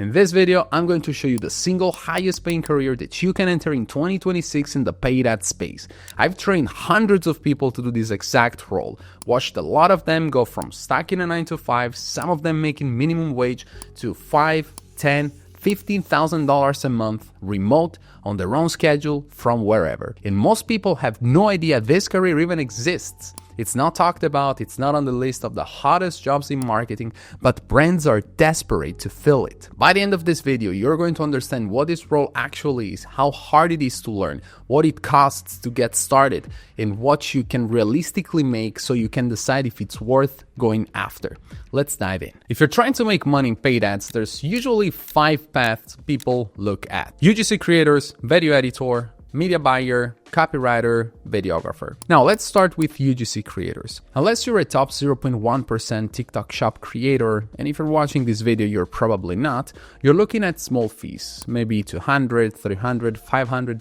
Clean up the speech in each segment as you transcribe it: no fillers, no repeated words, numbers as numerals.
In this video, I'm going to show you the single highest paying career that you can enter in 2026 in the paid ad space. I've trained hundreds of people to do this exact role, watched a lot of them go from stuck in a 9 to 5, some of them making minimum wage, to $5, $10, $15,000 a month, remote, on their own schedule, from wherever. And most people have no idea this career even exists. It's not talked about, it's not on the list of the hottest jobs in marketing, but brands are desperate to fill it. By the end of this video, you're going to understand what this role actually is, how hard it is to learn, what it costs to get started, and what you can realistically make so you can decide if it's worth going after. Let's dive in. If you're trying to make money in paid ads, there's usually 5 paths people look at: UGC creators, video editor, media buyer, copywriter, videographer. Now let's start with UGC creators. Unless you're a top 0.1% TikTok shop creator, and if you're watching this video, you're probably not, you're looking at small fees, maybe $200, $300,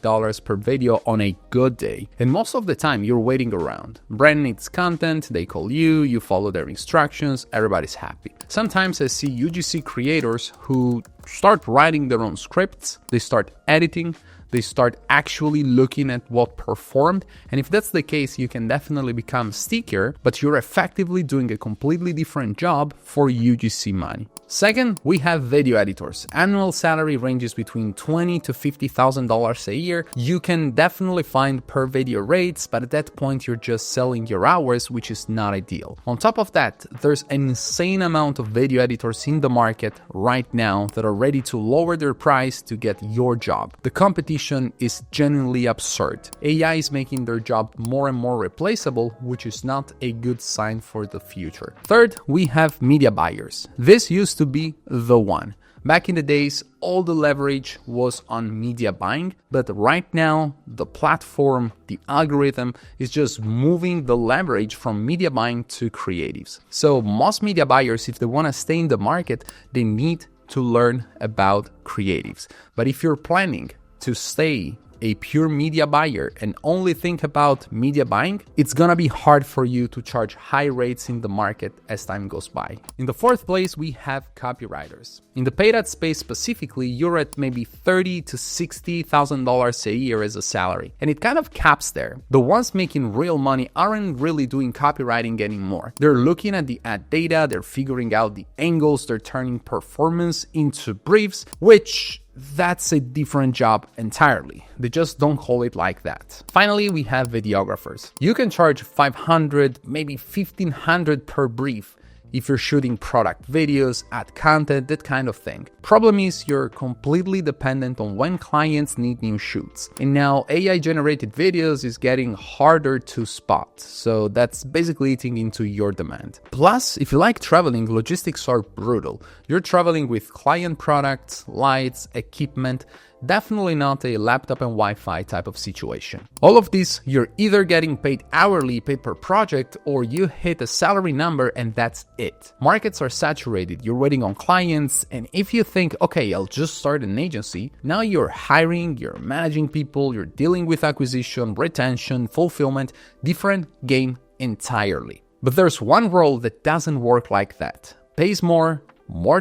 $500 per video on a good day. And most of the time you're waiting around. Brand needs content, they call you, you follow their instructions, everybody's happy. Sometimes I see UGC creators who start writing their own scripts, they start editing, they start actually looking at what performed. And if that's the case, you can definitely become stickier, but you're effectively doing a completely different job for UGC money. Second, we have video editors. Annual salary ranges between $20,000 to $50,000 a year. You can definitely find per video rates, but at that point, you're just selling your hours, which is not ideal. On top of that, there's an insane amount of video editors in the market right now that are ready to lower their price to get your job. The competition is genuinely absurd. AI is making their job more and more replaceable, which is not a good sign for the future. Third, we have media buyers. This used to be the one. Back in the days, all the leverage was on media buying, but right now, the platform, the algorithm is just moving the leverage from media buying to creatives. So most media buyers, if they want to stay in the market, they need to learn about creatives. But if you're planning to stay a pure media buyer and only think about media buying, it's gonna be hard for you to charge high rates in the market as time goes by. In the fourth place, we have copywriters. In the paid ad space specifically, you're at maybe $30,000 to $60,000 a year as a salary, and it kind of caps there. The ones making real money aren't really doing copywriting anymore. They're looking at the ad data, they're figuring out the angles, they're turning performance into briefs, which that's a different job entirely. They just don't call it like that. Finally, we have videographers. You can charge $500, maybe $1,500 per brief if you're shooting product videos, ad content, that kind of thing. Problem is you're completely dependent on when clients need new shoots. And now AI-generated videos is getting harder to spot, so that's basically eating into your demand. Plus, if you like traveling, logistics are brutal. You're traveling with client products, lights, equipment, definitely not a laptop and Wi-Fi type of situation. All of this, you're either getting paid hourly, paid per project, or you hit a salary number and that's it. Markets are saturated, you're waiting on clients, and if you think, okay, I'll just start an agency, now you're hiring, you're managing people, you're dealing with acquisition, retention, fulfillment, different game entirely. But there's one role that doesn't work like that. Pays more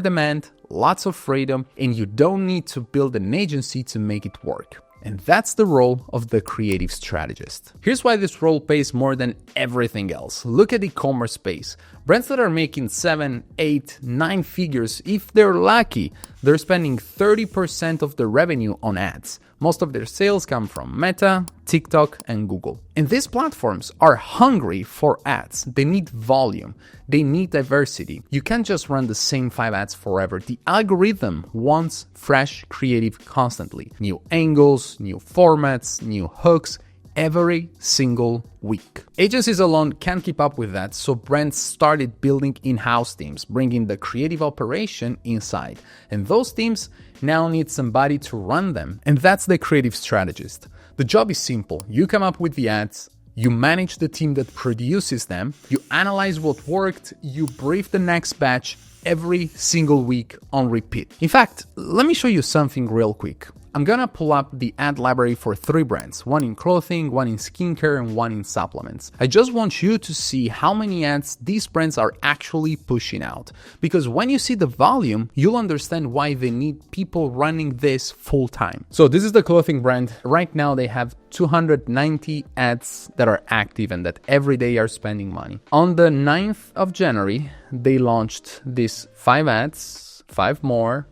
demand, lots of freedom, and you don't need to build an agency to make it work. And that's the role of the creative strategist. Here's why this role pays more than everything else. Look at the ecommerce space. Brands that are making 7, 8, 9 figures, if they're lucky, they're spending 30% of their revenue on ads. Most of their sales come from Meta, TikTok, and Google. And these platforms are hungry for ads. They need volume. They need diversity. You can't just run the same 5 ads forever. The algorithm wants fresh creative constantly. New angles, new formats, new hooks, every single week. Agencies alone can't keep up with that, so brands started building in-house teams, bringing the creative operation inside. And those teams now need somebody to run them, and that's the creative strategist. The job is simple. You come up with the ads, you manage the team that produces them, you analyze what worked, you brief the next batch every single week on repeat. In fact, let me show you something real quick. I'm gonna pull up the ad library for 3 brands, one in clothing, one in skincare, and one in supplements. I just want you to see how many ads these brands are actually pushing out. Because when you see the volume, you'll understand why they need people running this full time. So this is the clothing brand. Right now they have 290 ads that are active and that every day are spending money. On the 9th of January, they launched these 5 ads, 5 more,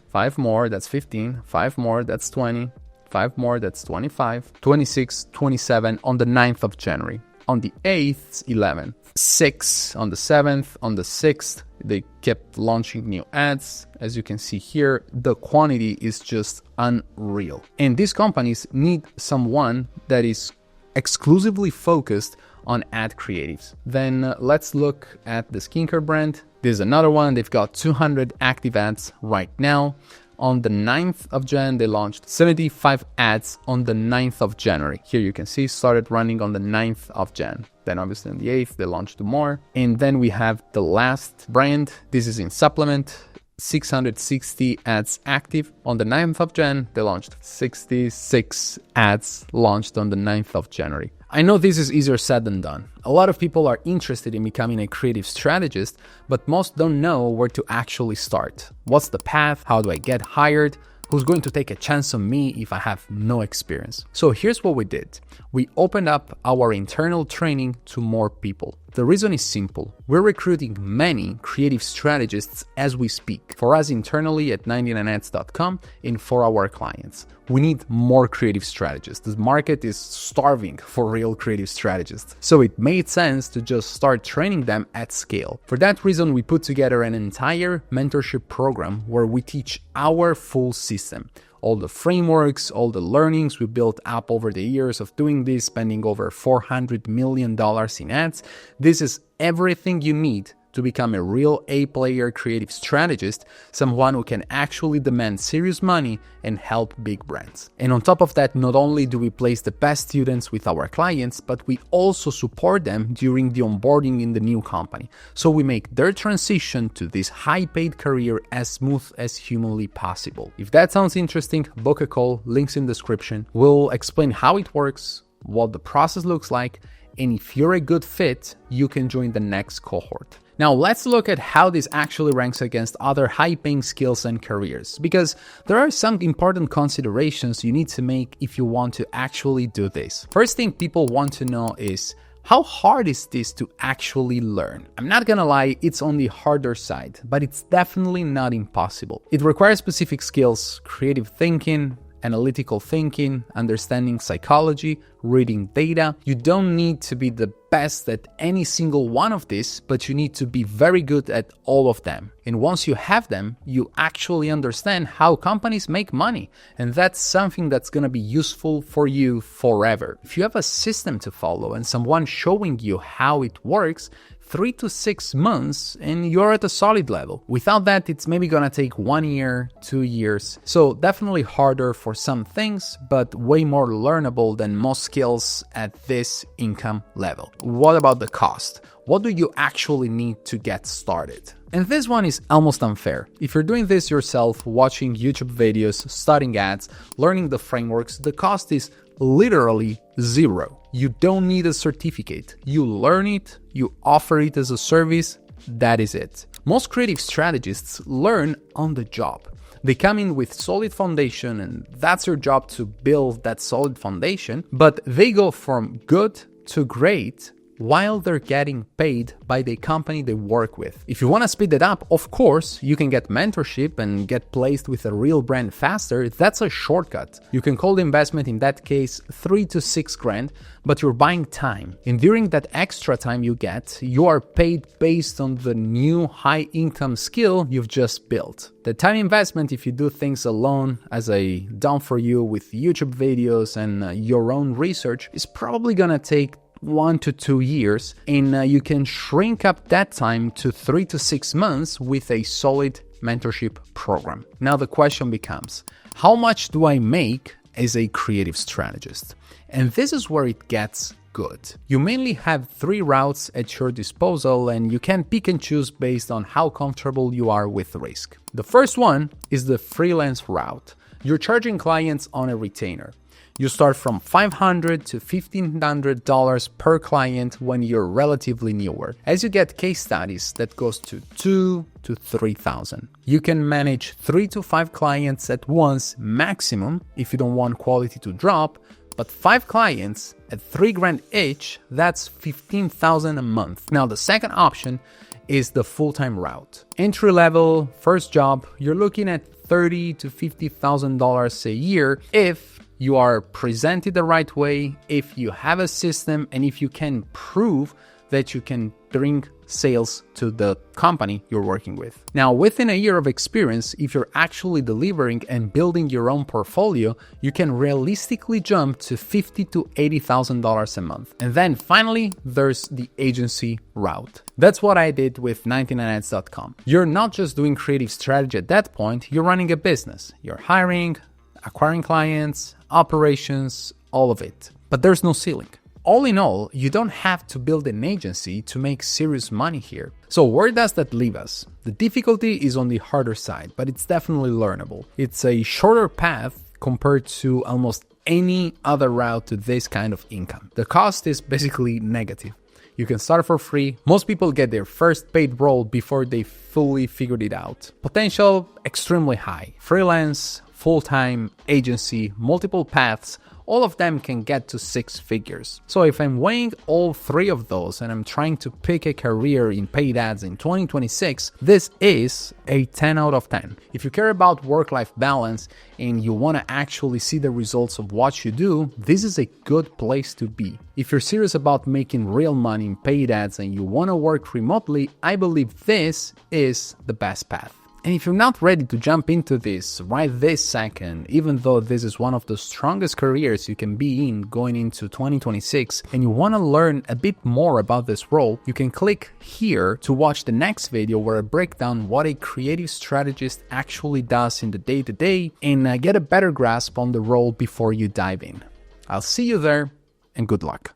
that's 15, 5 more, that's 20, 5 more, that's 25, 26, 27 on the 9th of January. On the 8th, 11, 6 on the 7th, on the 6th, they kept launching new ads. As you can see here, the quantity is just unreal. And these companies need someone that is exclusively focused on ad creatives. Then let's look at the skincare brand. There's another one. They've got 200 active ads right now. On the 9th of Jan, they launched 75 ads on the 9th of January. Here you can see started running on the 9th of Jan. Then obviously on the 8th, they launched more. And then we have the last brand. This is in supplement. 660 ads active. On the 9th of Jan, they launched 66 ads launched on the 9th of January. I know this is easier said than done. A lot of people are interested in becoming a creative strategist, but most don't know where to actually start. What's the path? How do I get hired? Who's going to take a chance on me if I have no experience? So here's what we did. We opened up our internal training to more people. The reason is simple. We're recruiting many creative strategists as we speak, for us internally at 99ads.com and for our clients. We need more creative strategists. The market is starving for real creative strategists. So it made sense to just start training them at scale. For that reason, we put together an entire mentorship program where we teach our full system. All the frameworks, all the learnings we built up over the years of doing this, spending over $400 million in ads. This is everything you need to become a real A-player creative strategist, someone who can actually demand serious money and help big brands. And on top of that, not only do we place the best students with our clients, but we also support them during the onboarding in the new company. So we make their transition to this high-paid career as smooth as humanly possible. If that sounds interesting, book a call, links in the description. We'll explain how it works, what the process looks like, and if you're a good fit, you can join the next cohort. Now let's look at how this actually ranks against other high-paying skills and careers, because there are some important considerations you need to make if you want to actually do this. First thing people want to know is, how hard is this to actually learn? I'm not gonna lie, it's on the harder side, but it's definitely not impossible. It requires specific skills, creative thinking, analytical thinking, understanding psychology, reading data. You don't need to be the best at any single one of these, but you need to be very good at all of them. And once you have them, you actually understand how companies make money. And that's something that's going to be useful for you forever. If you have a system to follow and someone showing you how it works, 3 to 6 months and you're at a solid level. Without that, it's maybe gonna take 1 year, 2 years. So definitely harder for some things, but way more learnable than most skills at this income level. What about the cost? What do you actually need to get started? And this one is almost unfair. If you're doing this yourself, watching YouTube videos, studying ads, learning the frameworks, the cost is literally zero. You don't need a certificate. You learn it, you offer it as a service, that is it. Most creative strategists learn on the job. They come in with solid foundation and that's your job to build that solid foundation, but they go from good to great while they're getting paid by the company they work with. If you want to speed it up, of course, you can get mentorship and get placed with a real brand faster. That's a shortcut. You can call the investment in that case 3 to 6 grand, but you're buying time. And during that extra time you get, you are paid based on the new high income skill you've just built. The time investment, if you do things alone as a done for you with YouTube videos and your own research, is probably gonna take 1 to 2 years, and you can shrink up that time to 3 to 6 months with a solid mentorship program. Now the question becomes, how much do I make is a creative strategist. And this is where it gets good. You mainly have 3 routes at your disposal, and you can pick and choose based on how comfortable you are with risk. The first one is the freelance route. You're charging clients on a retainer. You start from $500 to $1,500 per client when you're relatively newer. As you get case studies, that goes to $2,000 to $3,000. You can manage 3 to 5 clients at once maximum if you don't want quality to drop, but 5 clients at $3,000 each, that's $15,000 a month. Now, the second option is the full-time route. Entry level, first job, you're looking at $30,000 to $50,000 a year if you are presented the right way, if you have a system, and if you can prove that you can bring sales to the company you're working with. Now, within a year of experience, if you're actually delivering and building your own portfolio, you can realistically jump to $50,000 to $80,000 a month. And then finally, there's the agency route. That's what I did with 99ads.com. You're not just doing creative strategy at that point, you're running a business. You're hiring, acquiring clients, operations, all of it. But there's no ceiling. All in all, you don't have to build an agency to make serious money here. So where does that leave us? The difficulty is on the harder side, but it's definitely learnable. It's a shorter path compared to almost any other route to this kind of income. The cost is basically negative. You can start for free. Most people get their first paid role before they fully figured it out. Potential extremely high. Freelance, full-time, agency, multiple paths, all of them can get to 6 figures. So if I'm weighing all 3 of those and I'm trying to pick a career in paid ads in 2026, this is a 10 out of 10. If you care about work-life balance and you want to actually see the results of what you do, this is a good place to be. If you're serious about making real money in paid ads and you want to work remotely, I believe this is the best path. And if you're not ready to jump into this right this second, even though this is one of the strongest careers you can be in going into 2026, and you want to learn a bit more about this role, you can click here to watch the next video where I break down what a creative strategist actually does in the day-to-day and get a better grasp on the role before you dive in. I'll see you there, and good luck.